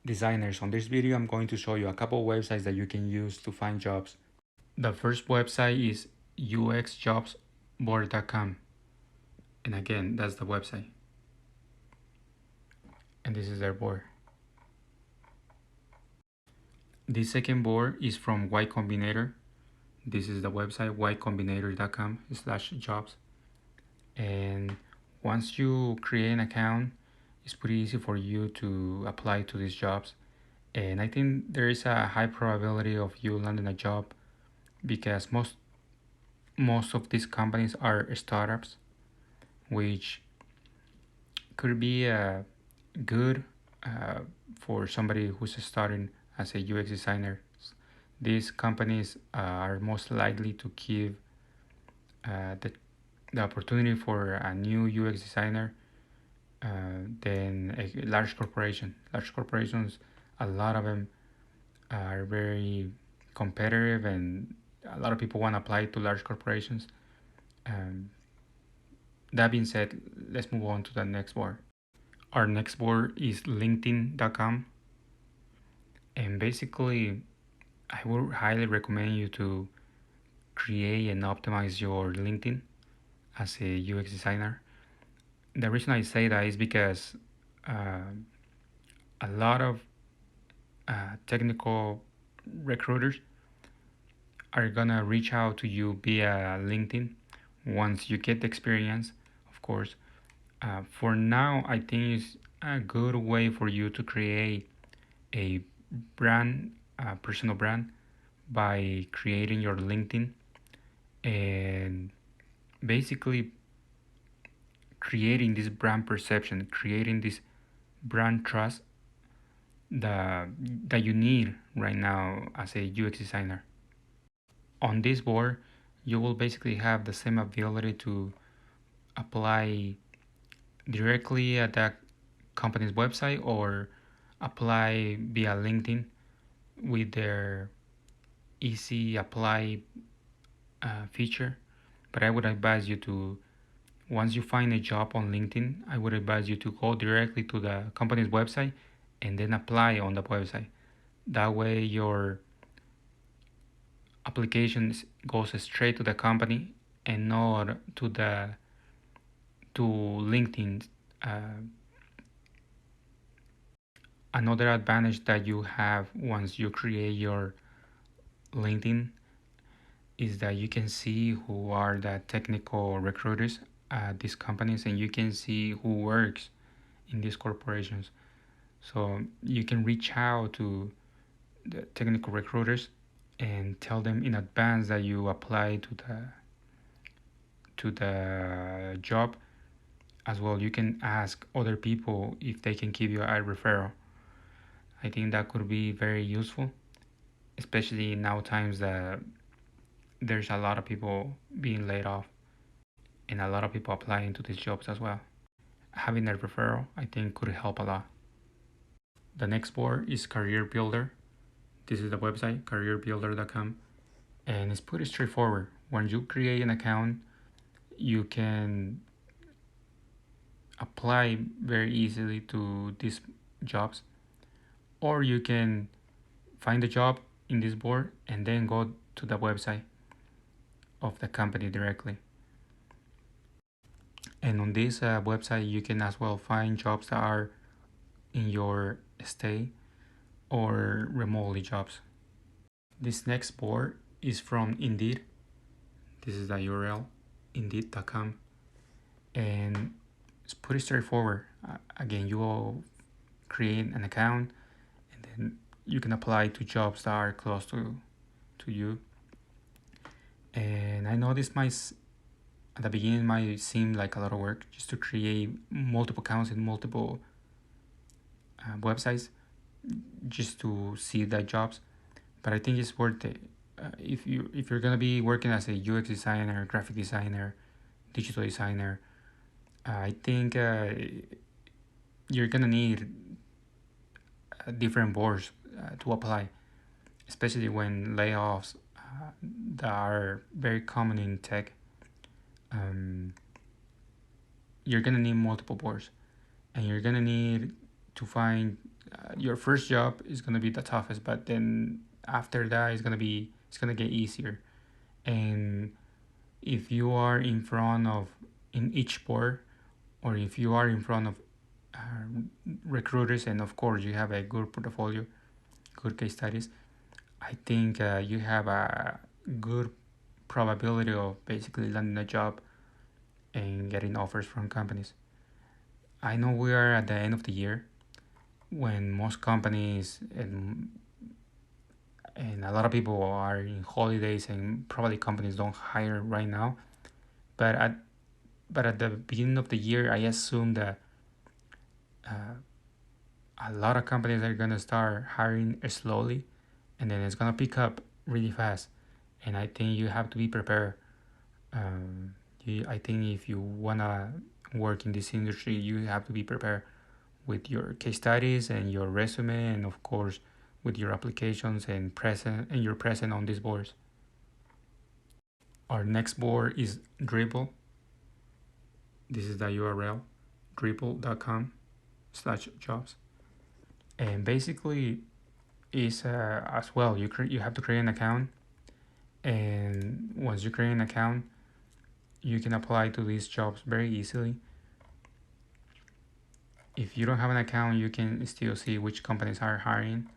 designers. On this video, I'm going to show you a couple websites that you can use to find jobs. The first website is uxjobsboard.com. And again, that's the website. And this is their board. The second board is from Y Combinator. This is the website ycombinator.com/jobs. And once you create an account, it's pretty easy for you to apply to these jobs. And I think there is a high probability of you landing a job because most of these companies are startups, which could be good for somebody who's starting as a UX designer. These companies are most likely to give the opportunity for a new UX designer than a large corporation. Large corporations, a lot of them are very competitive, and a lot of people want to apply to large corporations. That being said, let's move on to the next board. Our next board is LinkedIn.com, and basically, I would highly recommend you to create and optimize your LinkedIn as a UX designer. The reason I say that is because a lot of technical recruiters are gonna reach out to you via LinkedIn once you get the experience, of course. For now, I think it's a good way for you to create a brand, a personal brand, by creating your LinkedIn and basically creating this brand perception, creating this brand trust that you need right now as a UX designer. On this board, you will basically have the same ability to apply directly at that company's website or apply via LinkedIn with their easy apply feature. But I would advise you to, once you find a job on LinkedIn, I would advise you to go directly to the company's website and then apply on the website. That way your application goes straight to the company and not to LinkedIn. Another advantage that you have once you create your LinkedIn is that you can see who are the technical recruiters at these companies, and you can see who works in these corporations. So you can reach out to the technical recruiters and tell them in advance that you apply to the job. As well, you can ask other people if they can give you a referral. I think that could be very useful, especially now times that there's a lot of people being laid off and a lot of people applying to these jobs as well. Having a referral, I think, could help a lot. The next board is Career Builder. This is the website, careerbuilder.com, and it's pretty straightforward. When you create an account, you can apply very easily to these jobs, or you can find a job in this board and then go to the website of the company directly. And on this website, you can as well find jobs that are in your state or remotely jobs. This next board is from Indeed. This is the URL, indeed.com, and it's pretty straightforward. Again, you will create an account and then you can apply to jobs that are close to you. And I know this might at the beginning might seem like a lot of work just to create multiple accounts in multiple websites just to see the jobs, but I think it's worth it. If you're gonna be working as a UX designer, graphic designer, digital designer, I think you're gonna need different boards to apply, especially when layoffs that are very common in tech. You're gonna need multiple boards, and you're gonna need to find your first job is gonna be the toughest, but then after that it's gonna get easier. And if you are in each board, or if you are in front of recruiters, and of course you have a good portfolio, good case studies, I think you have a good probability of basically landing a job and getting offers from companies. I know we are at the end of the year when most companies and a lot of people are in holidays, and probably companies don't hire right now. But at the beginning of the year, I assume that a lot of companies are gonna start hiring slowly, and then it's gonna pick up really fast. And I think you have to be prepared. I think if you wanna work in this industry, you have to be prepared with your case studies and your resume, and of course with your applications and you're present on these boards. Our next board is Dribble. This is the URL, dribble.com/jobs. And basically is as well, you have to create an account, and once you create an account, you can apply to these jobs very easily. If you don't have an account, you can still see which companies are hiring.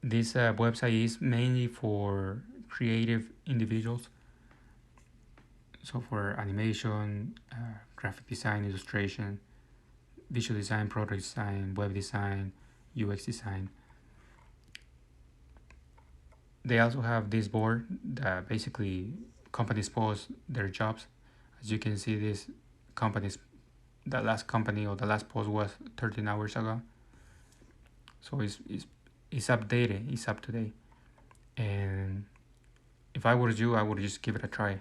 This website is mainly for creative individuals, so for animation, graphic design, illustration, visual design, product design, web design, UX design. They also have this board that basically companies post their jobs. As you can see, this companies, the last company or the last post was 13 hours ago. So it's updated, it's up to date. And if I were you, I would just give it a try.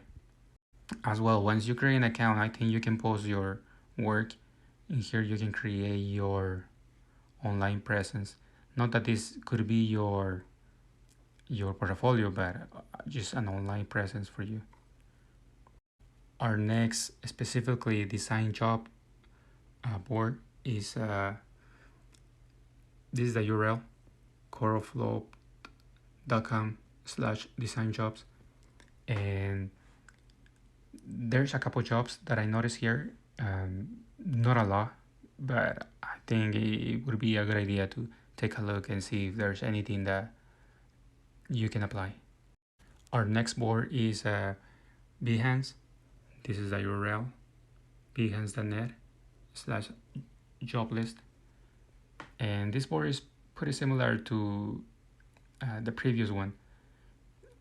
As well, once you create an account, I think you can post your work. In here you can create your online presence. Not that this could be your portfolio, but just an online presence for you. Our next specifically design job board is this is the URL, coroflow.com/design jobs. And there's a couple jobs that I noticed here, not a lot, but I think it would be a good idea to take a look and see if there's anything that you can apply. Our next board is Behance. This is the URL, behance.net/job list. And this board is pretty similar to the previous one.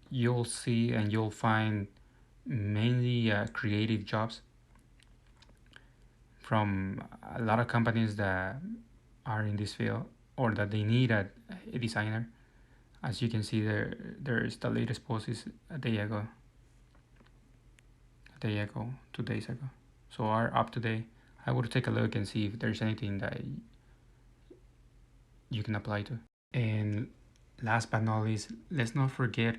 You'll see and you'll find mainly creative jobs from a lot of companies that are in this field, or that they need a designer. As you can see, there's the latest post is a day ago, 2 days ago. So are up to date. I would take a look and see if there's anything that you can apply to. And last but not least, let's not forget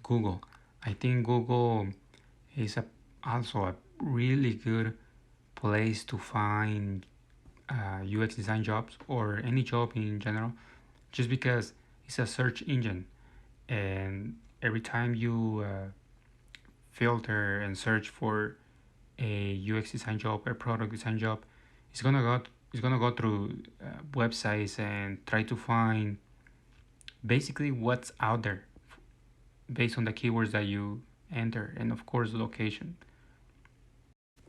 Google. I think Google is also a really good place to find UX design jobs, or any job in general, just because it's a search engine, and every time you filter and search for a UX design job, a product design job, it's gonna go through websites and try to find basically what's out there based on the keywords that you enter, and of course location.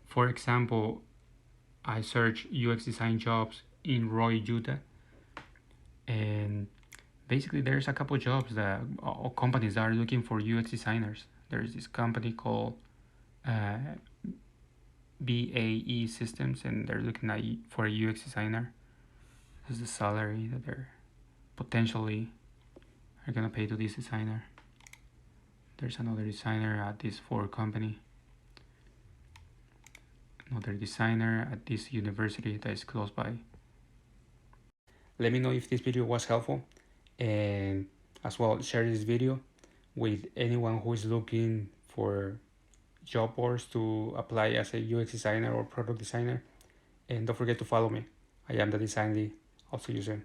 For example, I search UX design jobs in Roy, Utah, and basically there's a couple jobs that companies are looking for UX designers. There's this company called BAE Systems, and they're looking for a UX designer. This is the salary that they're potentially are gonna pay to this designer. There's another designer at this Ford company, another designer at this university that is close by. Let me know if this video was helpful, and as well share this video with anyone who is looking for job boards to apply as a UX designer or product designer. And don't forget to follow me. I am the Design Lee. I'll see you soon.